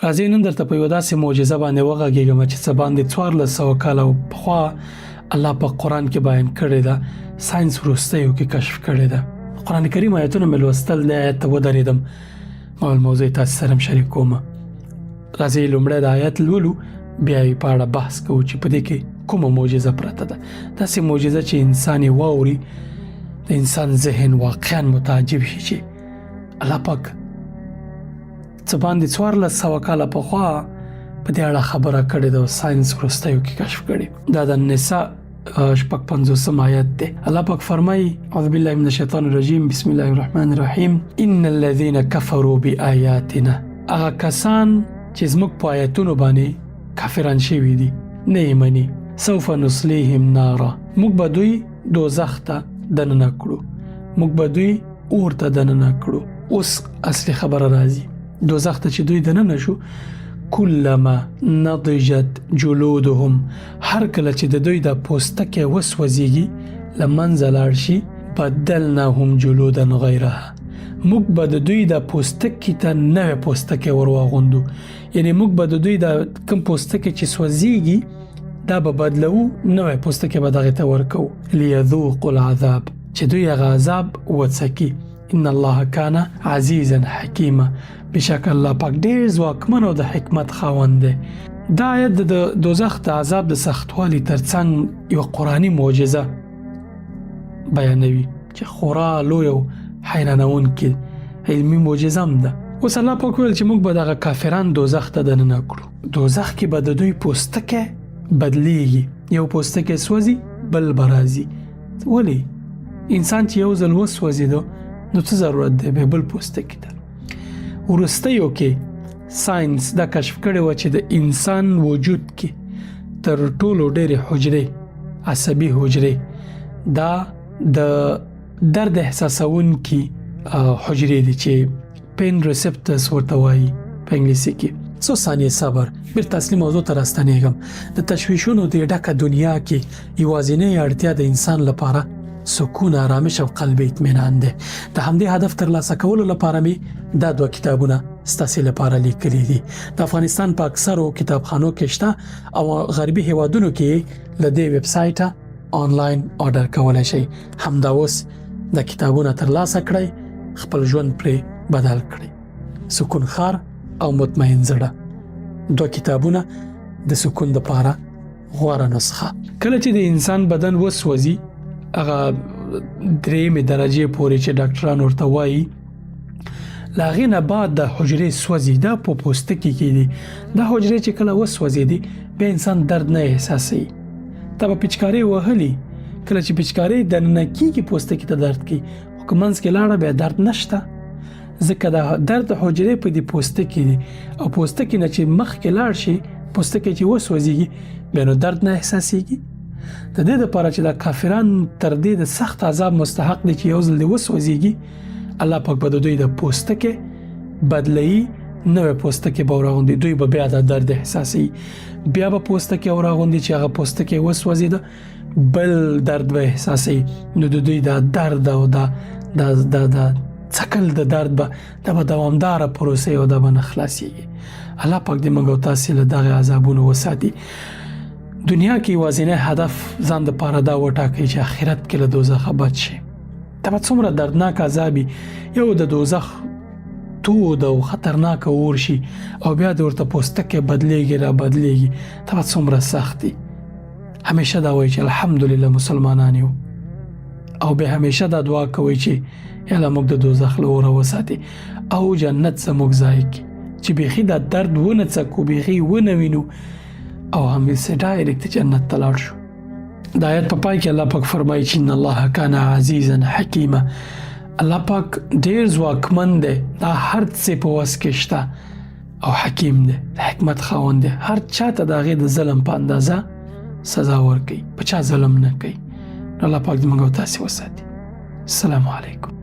راځئ نن درته په یوه داسې معجزه باندې وغږېږم چې څه باندې 1400 کاله پخوا الله په قرآن کې بیان کړې ده، ساینس وروستیو کې کشف کړې ده. قرآن کریم آیتونه مې لوستل، د آیت ته ودرېدم، ما موضوع تاسو سره هم شریک کوم. راځئ لومړی د آیت لولو، بیا یې په اړه بحث کوو چې په دې کې کومه معجزه پرته ده. داسې معجزه چې انسان یې واوري د انسان ذهن واقعا متعجب شي چې الله پاک څه باندې 1400 کاله پخوا په دې اړه خبره کړې ده او ساینس وروستیو کې کشف کړې. دا د نساء 55 آیت دی. الله پاک فرمایي اعوذ بالله من الشیطان الرجیم بسم الله الرحمن الرحیم ان الذين كفروا بآیاتنا، هغه کسان چې زموږ په آیتونو باندې کافران شوي دي نه یې مني، سوف نصلیهم نارا، موږ به دوی دوزخ ته دننه کړو، موږ به دوی اور ته دننه کړو. اوس اصلي خبره راځي، دوزخ ته چې دوی دننه شو، کلما نضجت جلودهم، هر کله چې د دوی د پوستکی وسوځيږي لمنځه لاړ شي، بدلناهم جلودا غیرها، موږ به د دوی د پوستکی ته نوې پوستکی ورواغوندو. یعنی موږ به د دوی د کوم پوستکی چې سوځيږي دا به بدلو، نوې پوستکی به دغه ته ورکو، ليذوقوا العذاب، چې دوی هغه عذاب وڅکي. ان الله کان عزیزا حکیما، بشک الله پاک ډیر ځواکمن او د حکمت خاوند دی. دا آیت د دوزخ د عذاب د سختوالي ترڅنګ یو قرآني معجزه بیانوي چې خورا لوی او حیرانونکې علمي معجزه هم ده. اوس الله پاک ویل چې موږ به دغه کافران دوزخ ته دننه کړو. دوزخ کې به د دوی پوستکی بدلیږي، یو پوستکی سوځي بل به راځي. ولې؟ انسان چې یو ځل وسوځېدو نو څه ضرورت دی به بل پوستکی ته؟ وروستیو کې ساینس دا کشف کړی و چې د انسان وجود کې تر ټولو ډېرې حجرې، عصبي حجرې، دا د درد احساسونکي حجرې دي چې پین ریسپټرز ورته وایي په انګلیسي کې. څو ثانیې صبر، بیرته اصلي موضوع ته راستنېږم. د تشویشونو د ډکه دنیا کې یوازینۍ اړتیا د انسان لپاره سکون، آرامش او قلبي اطمینان دی. د همدې هدف ترلاسه کولو لپاره می دا 2 کتابونه ستاسو لپاره لیکلي دي. د افغانستان په اکثرو کتابخانو کې شته او غربي هیوادونو کې له دې ویب سایټه آنلاین آرډر کولای شئ. همدا اوس د کتابونه ترلاسه کړئ، خپل ژوند پرې بدل کړئ. سکون خار او مطمئن زړه، 2 کتابونه د سکون لپاره غوره نسخه. کله چې د انسان بدن وسوځي، هغه 3 درجه پورې چې ډاکټران ورته وایي، لاغې نه بعد د حجرې سوځي، دا په پوستکی کې دي. دا حجرې چې کله وسوځي دي بیا انسان درد نه احساسوي. ته به پچکارې وهلي، کله چې پچکارې دننه کېږي پوستکی ته درد کوي، خو منځ کې لاړه بیا درد نشته، ځکه دا درد حجرې په دې پوستکی دي او پوستکی نه چې مخکې لاړ شي، پوستکی چې وسوځيږي بیا نو درد نه احساسېږي. د دې لپاره چې دا کافران تر دې د سخت عذاب مستحق دي چې یو ځل د وسوځيږي، الله پاک به د دوی د پوستکی بدلوي، نوې پوستکی به ورغوندي، دوی به بیا د درد احساسي، بیا به پوستکی ورغوندي چې هغه پوستکی وسوځیده بل درد به احساسي. نو د دوی د درد او د څکل د درد به دوامداره پروسه او د باندې خلاصيږي. الله پاک دې موږ او تاسو له دغه عذابونو وساتي. دنیا کې وازنه هدف ځان د پاره دا وټاکي چې آخرت کې له دوزخ بچ شي. دا څومره دردناک عذابي، یو د دوزخ تود او خطرناک اور شي او بیا د ورته پوستکی بدلیږي را بدلیږي، دا څومره سختي. همیشه دا وایي چې الحمدلله مسلمانان یو، او به همیشه دا دعا کوي چې یاله موږ د دوزخ له اوره وساتي او جنت زموږ ځای کې چې بيخي دا درد ونه څکو، بيخي ونه وینو او همیشه ډایرکټ جنت ته لاړ شو. د آیت په پای کې الله پاک فرمایي چې ان الله کان عزیزا حکیما، الله پاک ډیر ځواکمن دی، دا هر څه په وس کې شته او حکیم دی، د حکمت خاوند دی. هر چاته د هغې د ظلم په اندازه سزا ورکوي، په چا ظلم نه کوي. الله پاک دې موږ او تاسې وساتي. السلام علیکم.